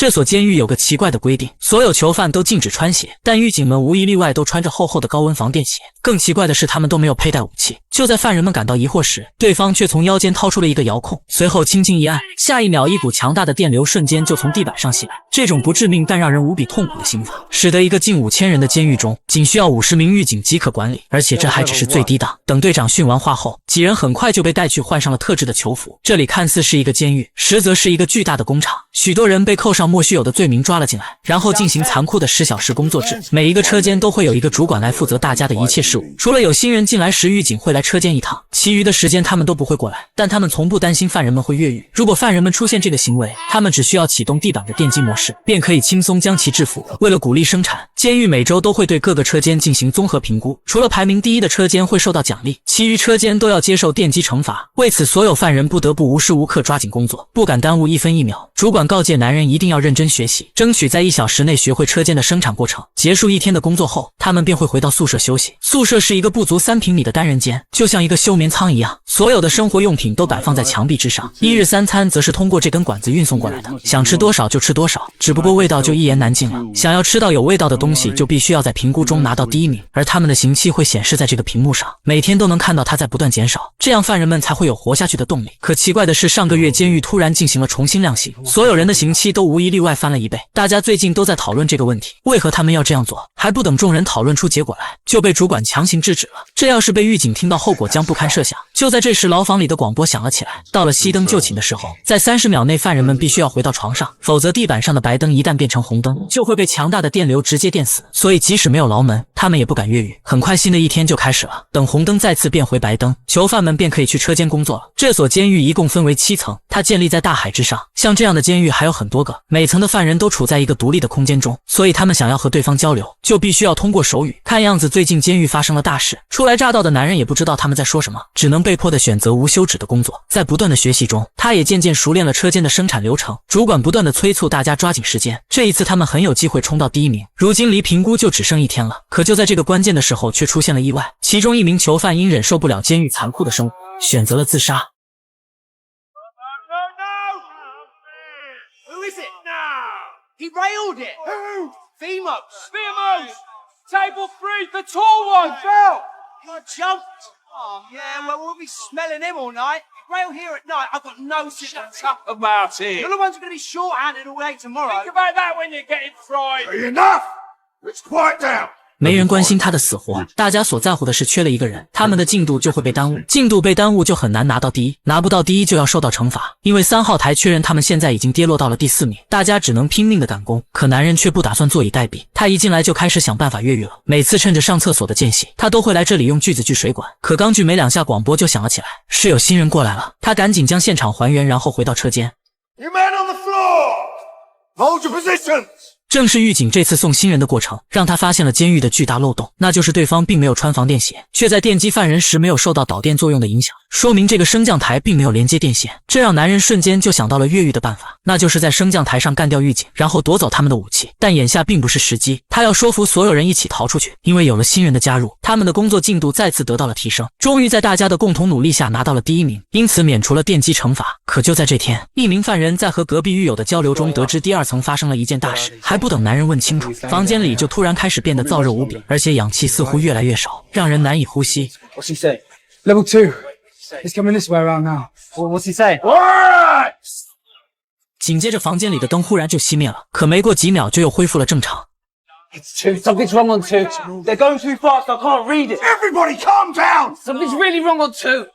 这所监狱有个奇怪的规定，所有囚犯都禁止穿鞋，但狱警们无一例外都穿着厚厚的高温防电鞋。更奇怪的是，他们都没有佩戴武器。就在犯人们感到疑惑时，对方却从腰间掏出了一个遥控，随后轻轻一按，下一秒一股强大的电流瞬间就从地板上袭来。这种不致命但让人无比痛苦的刑罚，使得一个近5000人的监狱中，仅需要50名狱警即可管理，而且这还只是最低档。等队长训完话后，几人很快就被带去换上了特制的囚服。这里看似是一个监狱，实则是一个巨大的工厂，许多人被扣上莫须有的罪名抓了进来，然后进行残酷的10小时工作制。每一个车间都会有一个主管来负责大家的一切事务，除了有新人进来时狱警会来车间一趟，其余的时间他们都不会过来。但他们从不担心犯人们会越狱，如果犯人们出现这个行为，他们只需要启动地板的电击模式，便可以轻松将其制服。为了鼓励生产，监狱每周都会对各个车间进行综合评估，除了排名第一的车间会受到奖励，其余车间都要接受电击惩罚。为此，所有犯人不得不无时无刻抓紧工作，不敢耽误1分1秒。主管告诫男人一定要认真学习，争取在1小时内学会车间的生产过程。结束一天的工作后，他们便会回到宿舍休息。宿舍是一个不足3平米的单人间，就像一个休眠舱一样，所有的生活用品都摆放在墙壁之上。一日三餐则是通过这根管子运送过来的，想吃多少就吃多少，只不过味道就一言难尽了。想要吃到有味道的东西，就必须要在评估中拿到第1名，而他们的刑期会显示在这个屏幕上，每天都能看到它在不断减少，这样犯人们才会有活下去的动力。可奇怪的是，上个月监狱突然进行了重新量刑，所有人的刑期都无一例外翻了1倍。大家最近都在讨论这个问题，为何他们要这样做？还不等众人讨论出结果来，就被主管强行制止了。这要是被狱警听到，后果将不堪设想。就在这时，牢房里的广播响了起来，到了熄灯就寝的时候，在30秒内犯人们必须要回到床上，否则地板上的白灯一旦变成红灯，就会被强大的电流直接电死。所以即使没有牢门，他们也不敢越狱。很快新的一天就开始了，等红灯再次变回白灯，囚犯们便可以去车间工作了。这所监狱一共分为7层，它建立在大海之上，像这样的监狱还有很多个，每层的犯人都处在一个独立的空间中，所以他们想要和对方交流，就必须要通过手语。看样子最近监狱发生了大事，初来乍到的男人也不知道他们在说什么，只能被迫的选择无休止的工作。在不断的学习中，他也渐渐熟练了车间的生产流程。主管不断的催促大家抓紧时间，这一次他们很有机会冲到第1名。如今离评估就只剩1天了，可就在这个关键的时候，却出现了意外。其中一名囚犯因忍受不了监狱残酷的生活，选择了自杀。Who is it? No! He railed it! Who? Femos! Femos! Table 3, the tall one! Phil! You jumped! Oh, yeah, well, we'll be smelling him all night. Rail here at night, I've got no sympathy. Shut up about it. You're the ones who are going to be short-handed all day tomorrow. Think about that when you're getting fried. Enough! Let's quiet down. 没人关心他的死活，大家所在乎的是缺了一个人，他们的进度就会被耽误，进度被耽误就很难拿到第1，拿不到第1就要受到惩罚。因为3号台确认他们现在已经跌落到了第4名，大家只能拼命的赶工。可男人却不打算坐以待毙，他一进来就开始想办法越狱了。每次趁着上厕所的间隙，他都会来这里用锯子锯水管。可刚锯没2下，广播就响了起来，是有新人过来了。他赶紧将现场还原，然后回到车间。You men on the floor! Hold your positions! 正是狱警这次送新人的过程，让他发现了监狱的巨大漏洞，那就是对方并没有穿防电鞋，却在电击犯人时没有受到导电作用的影响，说明这个升降台并没有连接电线。这让男人瞬间就想到了越狱的办法，那就是在升降台上干掉狱警，然后夺走他们的武器。但眼下并不是时机，他要说服所有人一起逃出去。因为有了新人的加入，他们的工作进度再次得到了提升，终于在大家的共同努力下拿到了第1名，因此免除了电击惩罚。可就在这天，一名犯人在和隔壁狱友的交流中得知第2层发生了一件大事，还不等男人问清楚，房间里就突然开始变得燥热无比，而且氧气似乎越来越少，让人难以呼吸。 What's he say? Level 2. He's coming this way around now. What's he say? Alright! 紧接着房间里的灯忽然就熄灭了，可没过几秒就又恢复了正常。 It's 2. Something's wrong on 2. They're going too fast. I can't read it. Everybody calm down! Something's really wrong on 2.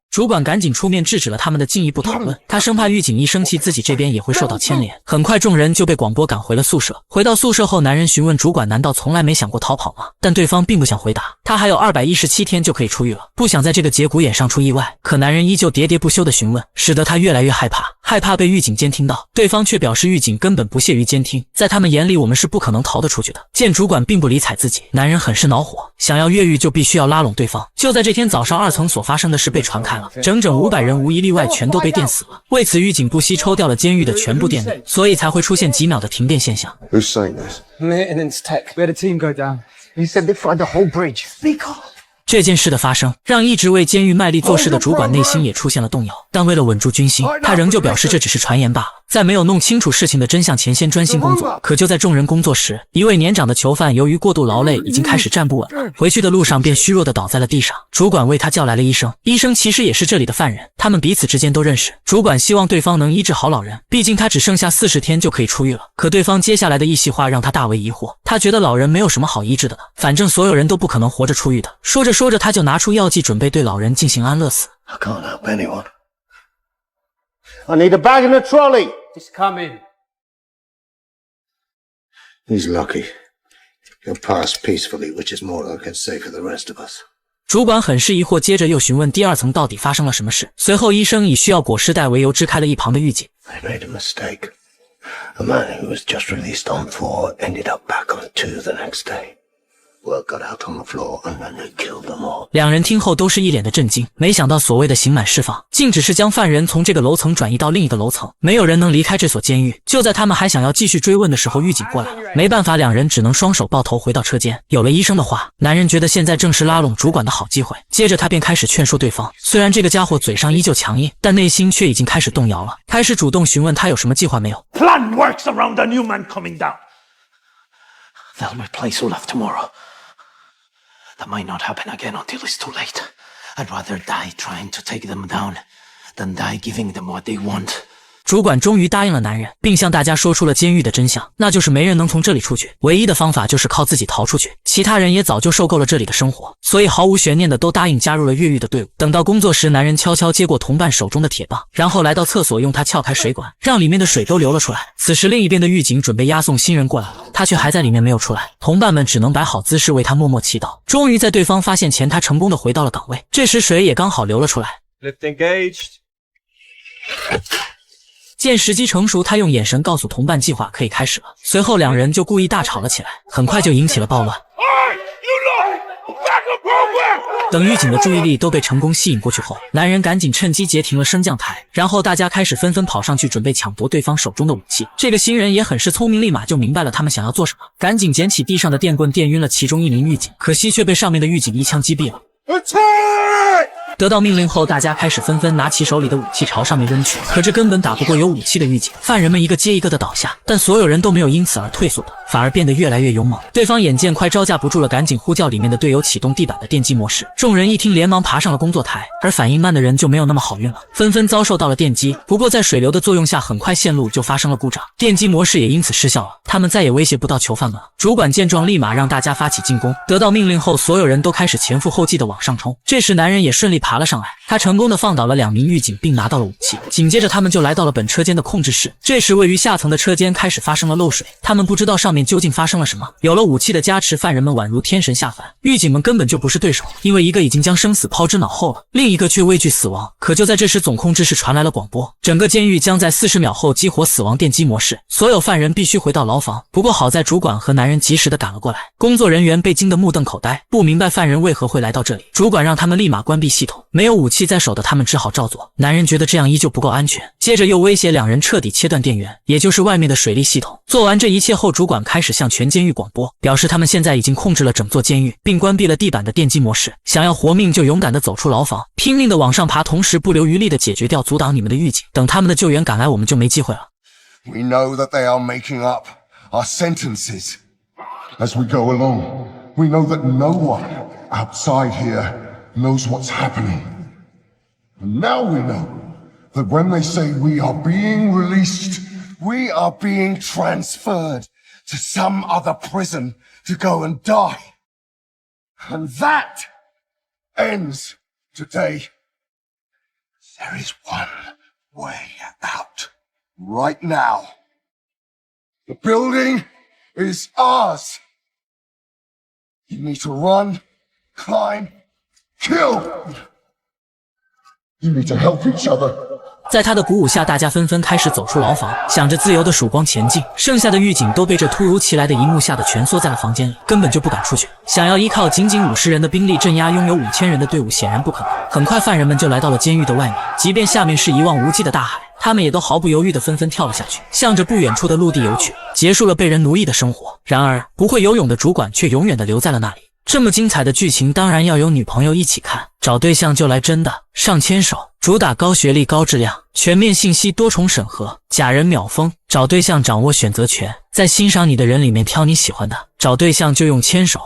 主管赶紧出面制止了他们的进一步讨论，他生怕狱警一生气，自己这边也会受到牵连。很快，众人就被广播赶回了宿舍。回到宿舍后，男人询问主管：“难道从来没想过逃跑吗？”但对方并不想回答，他还有217天就可以出狱了，不想在这个节骨眼上出意外。可男人依旧喋喋不休的询问，使得他越来越害怕，害怕被狱警监听到。对方却表示狱警根本不屑于监听，在他们眼里，我们是不可能逃得出去的。见主管并不理睬自己，男人很是恼火，想要越狱就必须要拉拢对方。就在这天早上，2层所发生的事被传开了，整整500人无一例外全都被电死了。为此，狱警不惜抽调了监狱的全部电力，所以才会出现几秒的停电现象。 Who's saying this? Maintenance tech. We had a team go down. He said they find the whole bridge. Because 这件事的发生，让一直为监狱卖力做事的主管内心也出现了动摇，但为了稳住军心，他仍旧表示这只是传言罢了。在没有弄清楚事情的真相前，先专心工作。可就在众人工作时，一位年长的囚犯由于过度劳累，已经开始站不稳了。回去的路上便虚弱的倒在了地上。主管为他叫来了医生，医生其实也是这里的犯人，他们彼此之间都认识。主管希望对方能医治好老人，毕竟他只剩下40天就可以出狱了。可对方接下来的一席话让他大为疑惑，他觉得老人没有什么好医治的了，反正所有人都不可能活着出狱的。说着说着，他就拿出药剂准备对老人进行安乐死。I can't help anyone. I need a bag and a trolley. It's coming. He's lucky. He'll pass peacefully, which is more than I can say for the rest of us. 主管很是疑惑，接着又询问第2层到底发生了什么事。随后医生以需要裹尸袋为由支开了一旁的狱警。They made a mistake. A man who was just released on 4 ended up back on 2 the next day. Word got out on the floor and then they killed them all. 两人听后都是一脸的震惊，没想到所谓的刑满释放，竟只是将犯人从这个楼层转移到另一个楼层，没有人能离开这所监狱。就在他们还想要继续追问的时候，狱警过来了，没办法，两人只能双手抱头回到车间。有了医生的话，男人觉得现在正是拉拢主管的好机会。接着他便开始劝说对方，虽然这个家伙嘴上依旧强硬，但内心却已经开始动摇了，开始主动询问他有什么计划没有。 Plan works around a new man coming down. They'll replace Olaf tomorrow. That might not happen again until it's too late. I'd rather die trying to take them down than die giving them what they want. 主管终于答应了男人，并向大家说出了监狱的真相，那就是没人能从这里出去，唯一的方法就是靠自己逃出去。其他人也早就受够了这里的生活，所以毫无悬念的都答应加入了越狱的队伍。等到工作时，男人悄悄接过同伴手中的铁棒，然后来到厕所，用它撬开水管，让里面的水都流了出来。此时另一边的狱警准备押送新人过来了，他却还在里面没有出来，同伴们只能摆好姿势为他默默祈祷。终于在对方发现前，他成功的回到了岗位，这时水也刚好流了出来。 Lift engaged. 见时机成熟，他用眼神告诉同伴计划可以开始了。随后两人就故意大吵了起来，很快就引起了暴乱。等狱警的注意力都被成功吸引过去后，男人赶紧趁机截停了升降台，然后大家开始纷纷跑上去准备抢夺对方手中的武器。这个新人也很是聪明，立马就明白了他们想要做什么，赶紧捡起地上的电棍电晕了其中一名狱警，可惜却被上面的狱警一枪击毙了。 得到命令后，大家开始纷纷拿起手里的武器朝上面扔去，可这根本打不过有武器的狱警，犯人们一个接一个的倒下，但所有人都没有因此而退缩的，反而变得越来越勇猛。对方眼见快招架不住了，赶紧呼叫里面的队友启动地板的电击模式。众人一听，连忙爬上了工作台，而反应慢的人就没有那么好运了，纷纷遭受到了电击。不过在水流的作用下，很快线路就发生了故障，电击模式也因此失效了，他们再也威胁不到囚犯们了。主管见状，立马让大家发起进攻。得到命令后，所有人都开始前赴后继的往上冲。这时男人也顺利爬了上来，他成功的放倒了2名狱警，并拿到了武器。紧接着他们就来到了本车间的控制室。这时位于下层的车间开始发生了漏水，他们不知道上面究竟发生了什么。有了武器的加持，犯人们宛如天神下凡，狱警们根本就不是对手，因为一个已经将生死抛之脑后了，另一个却畏惧死亡。可就在这时，总控制室传来了广播，整个监狱将在40秒后激活死亡电击模式，所有犯人必须回到牢房。不过好在主管和男人及时的赶了过来，工作人员被惊得目瞪口呆，不明白犯人为何会来到这里。主管让他们立马关闭系统，没有武器在手的他们只好照做。男人觉得这样依旧不够安全，接着又威胁两人彻底切断电源，也就是外面的水利系统。做完这一切后，主管开始向全监狱广播，表示他们现在已经控制了整座监狱，并关闭了地板的电击模式。想要活命就勇敢地走出牢房，拼命地往上爬，同时不留余力地解决掉阻挡你们的狱警。等他们的救援赶来，我们就没机会了。 We know that they are making up our sentences as we go along. We know that no one outside here knows what's happening. And now we know that when they say we are being released, we are being transferred to some other prison to go and die. And that ends today. There is one way out. Right now. The building is ours. You need to run, climb, kill. You need to help each other. 在他的鼓舞下，大家纷纷开始走出牢房，想着自由的曙光前进。剩下的狱警都被这突如其来的一幕吓得蜷缩在了房间里，根本就不敢出去。想要依靠仅仅50人的兵力镇压拥有5000人的队伍，显然不可能。很快，犯人们就来到了监狱的外面，即便下面是一望无际的大海，他们也都毫不犹豫地纷纷跳了下去，向着不远处的陆地游去，结束了被人奴役的生活。然而，不会游泳的主管却永远地留在了那里。这么精彩的剧情当然要有女朋友一起看，找对象就来真的上牵手，主打高学历高质量，全面信息多重审核，假人秒封，找对象掌握选择权，在欣赏你的人里面挑你喜欢的，找对象就用牵手。